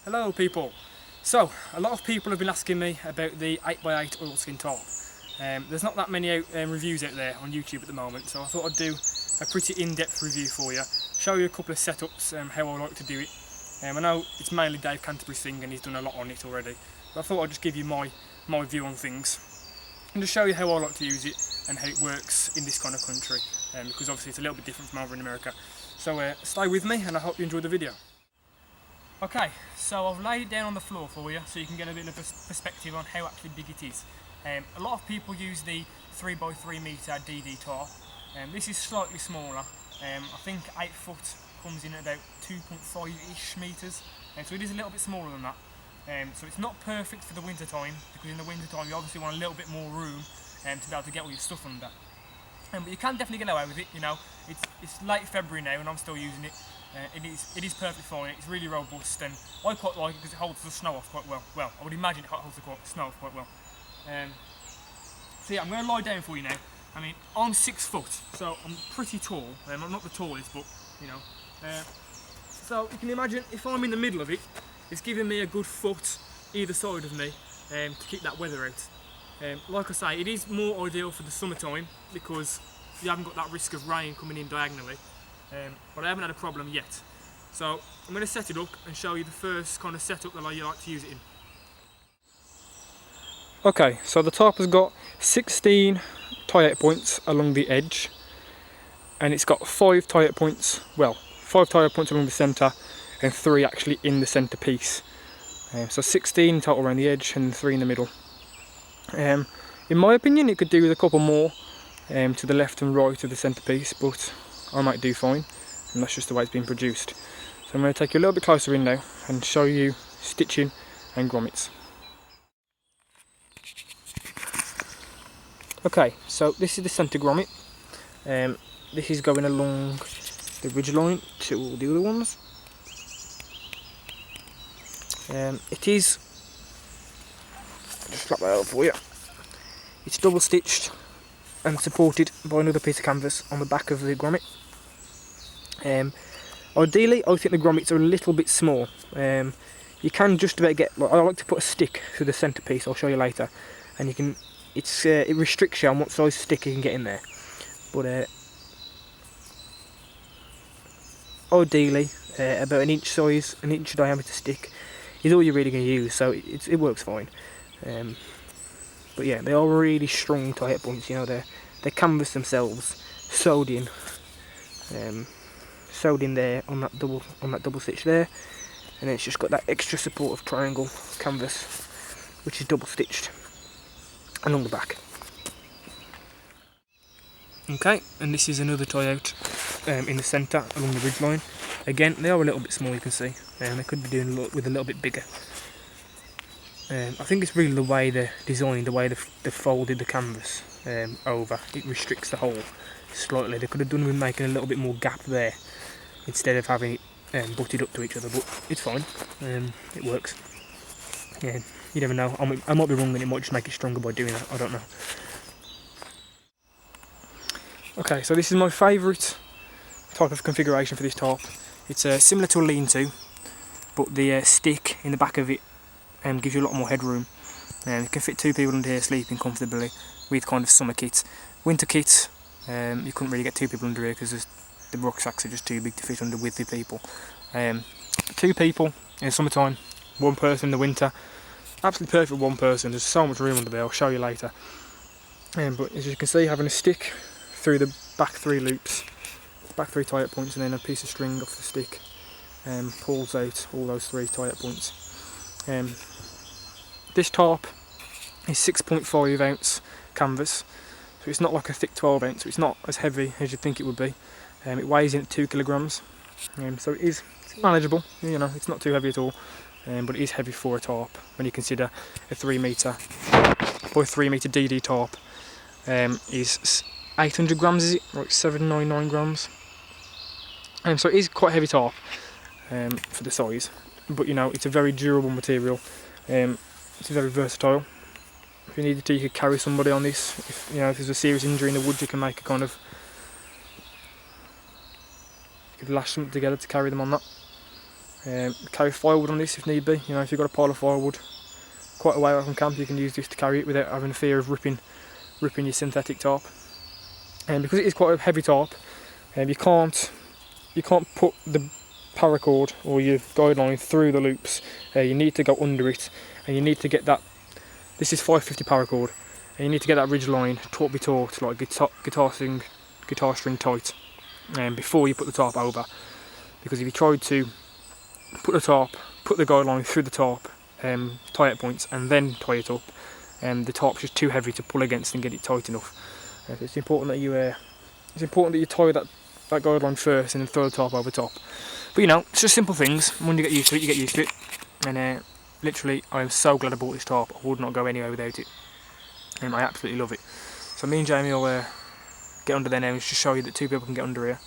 Hello people. So, a lot of people have been asking me about the 8x8 Oilskin Tarp. There's not that many reviews out there on YouTube at the moment, so I thought I'd do a pretty in-depth review for you, show you a couple of setups, how I like to do it. I know it's mainly Dave Canterbury's thing and he's done a lot on it already, but I thought I'd just give you my view on things and just show you how I like to use it and how it works in this kind of country, because obviously it's a little bit different from over in America. So stay with me and I hope you enjoy the video. Okay, so I've laid it down on the floor for you so you can get a bit of perspective on how actually big it is. A lot of people use the 3x3 metre DD tarp. This is slightly smaller. I think 8 foot comes in at about 2.5-ish metres, so it is a little bit smaller than that. So it's not perfect for the winter time, because in the winter time you obviously want a little bit more room to be able to get all your stuff under. But you can definitely get away with it, you know. It's late February now and I'm still using it. It is perfectly fine. It's really robust, and I quite like it because it holds the snow off quite well. Well, I would imagine it holds the snow off quite well. So yeah, I'm going to lie down for you now. I mean, I'm 6 foot, so I'm pretty tall. I'm not the tallest, but you know. So you can imagine if I'm in the middle of it, it's giving me a good foot either side of me to keep that weather out. Like I say, it is more ideal for the summertime because you haven't got that risk of rain coming in diagonally. But I haven't had a problem yet. So I'm going to set it up and show you the first kind of setup that I like to use it in. Okay, so the tarp has got 16 tie-out points along the edge, and it's got 5 tie-out points, well, 5 tie-out points along the centre and 3 actually in the centre piece. So 16 total around the edge and 3 in the middle. In my opinion it could do with a couple more to the left and right of the centre piece, but I might do fine, and that's just the way it's been produced. So I'm going to take you a little bit closer in now and show you stitching and grommets. Okay, so this is the centre grommet. This is going along the ridge line to all the other ones. It is, I'll just flap that out for you. It's double stitched and supported by another piece of canvas on the back of the grommet. Ideally, I think the grommets are a little bit small. You can just about get, I like to put a stick through the centre piece, I'll show you later, and you can, it restricts you on what size stick you can get in there. But ideally, about an inch size, an inch diameter stick is all you're really going to use, so it works fine. But yeah, they are really strong tie-up points, you know, they're canvas themselves, sewed in there on that double stitch there, and then it's just got that extra support of triangle canvas which is double stitched along the back. Okay, and this is another tie out in the centre along the ridge line. Again, they are a little bit small, you can see, and they could be doing with a little bit bigger. I think it's really the way they're designed, the way they've folded the canvas over. It restricts the hole slightly. They could have done with making a little bit more gap there instead of having it butted up to each other, but it's fine. It works. Yeah, you never know. I might be wrong, and it might just make it stronger by doing that. I don't know. Okay, so this is my favourite type of configuration for this tarp. It's similar to a lean-to, but the stick in the back of it gives you a lot more headroom. It can fit 2 people under here sleeping comfortably with kind of summer kits. Winter kits, you couldn't really get 2 people under here because the rucksacks are just too big to fit under with the people. 2 people in summertime, 1 person in the winter. Absolutely perfect for 1 person. There's so much room under there, I'll show you later. But as you can see, having a stick through the back 3 loops, back 3 tie-up points, and then a piece of string off the stick pulls out all those 3 tie-up points. This tarp is 6.5 ounce canvas, so it's not like a thick 12 ounce, so it's not as heavy as you'd think it would be. It weighs in at 2 kilograms, so it's manageable, you know, it's not too heavy at all, but it is heavy for a tarp when you consider a 3 metre by 3 metre DD tarp is 800 grams, is it? Like 799 grams. So it is quite a heavy tarp for the size, but you know, it's a very durable material. It's very versatile. If you needed to, you could carry somebody on this. If you know, if there's a serious injury in the woods, you can make a kind of, you could lash something together to carry them on that. Carry firewood on this if need be. You know, if you've got a pile of firewood quite a way away from camp, you can use this to carry it without having the fear of ripping your synthetic tarp. And because it is quite a heavy tarp, you can't put the paracord or your guide line through the loops. You need to go under it, and you need to get that. This is 550 paracord, and you need to get that ridge line taut be taut, like guitar string tight, before you put the tarp over. Because if you tried to put the guide line through the tarp, tie out points, and then tie it up, the tarp's just too heavy to pull against and get it tight enough. So it's important that you tie that guide line first and then throw the tarp over top. But you know, it's just simple things. When you get used to it, you get used to it. And literally, I am so glad I bought this tarp. I would not go anywhere without it. I absolutely love it. So me and Jamie will get under there now and just show you that two people can get under here.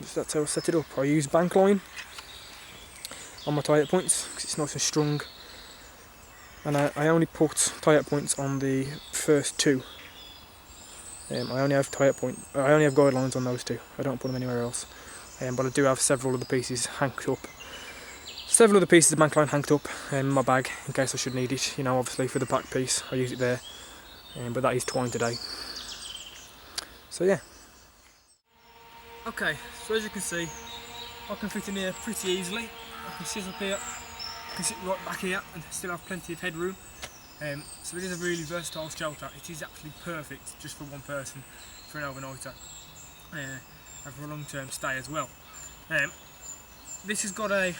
So that's how I set it up. I use bank line on my tie-out points because it's nice and strong. And I only put tie-out points on the first two. I only have guide lines on those two. I don't put them anywhere else. But I do have several other pieces hanked up. Several other pieces of bank line hanked up in my bag in case I should need it. You know, obviously for the back piece, I use it there. But that is twine today. So yeah. Okay, so as you can see, I can fit in here pretty easily. I can sit up here, I can sit right back here and still have plenty of headroom. So it is a really versatile shelter. It is actually perfect just for one person, for an overnighter, and for a long-term stay as well. This has got a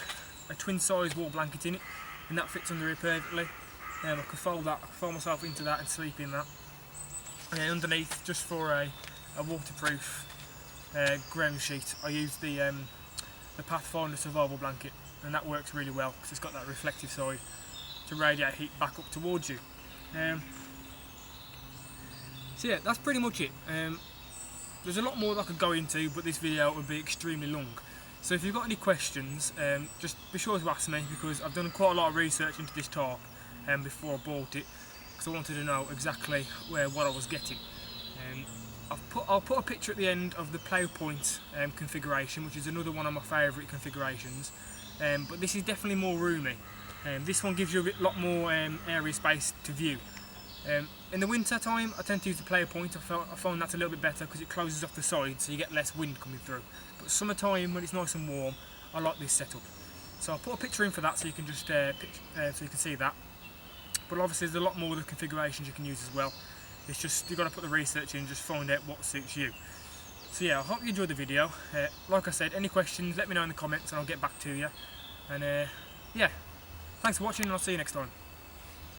twin-size wall blanket in it, and that fits under here perfectly. I can fold myself into that and sleep in that. And then underneath, just for a waterproof ground sheet, I use the Pathfinder survival blanket, and that works really well because it's got that reflective side to radiate heat back up towards you. So yeah, that's pretty much it. There's a lot more that I could go into, but this video would be extremely long. So if you've got any questions, just be sure to ask me, because I've done quite a lot of research into this tarp before I bought it, because I wanted to know exactly what I was getting. I'll put a picture at the end of the plough point configuration, which is another one of my favourite configurations. But this is definitely more roomy. This one gives you a lot more area space to view. In the winter time, I tend to use the plough point. I find that's a little bit better because it closes off the sides, so you get less wind coming through. But summertime, when it's nice and warm, I like this setup. So I'll put a picture in for that, so you can just so you can see that. But obviously, there's a lot more of the configurations you can use as well. It's just you've got to put the research in, just find out what suits you. So yeah, I hope you enjoyed the video. Like I said, any questions, let me know in the comments and I'll get back to you. And yeah, thanks for watching and I'll see you next time.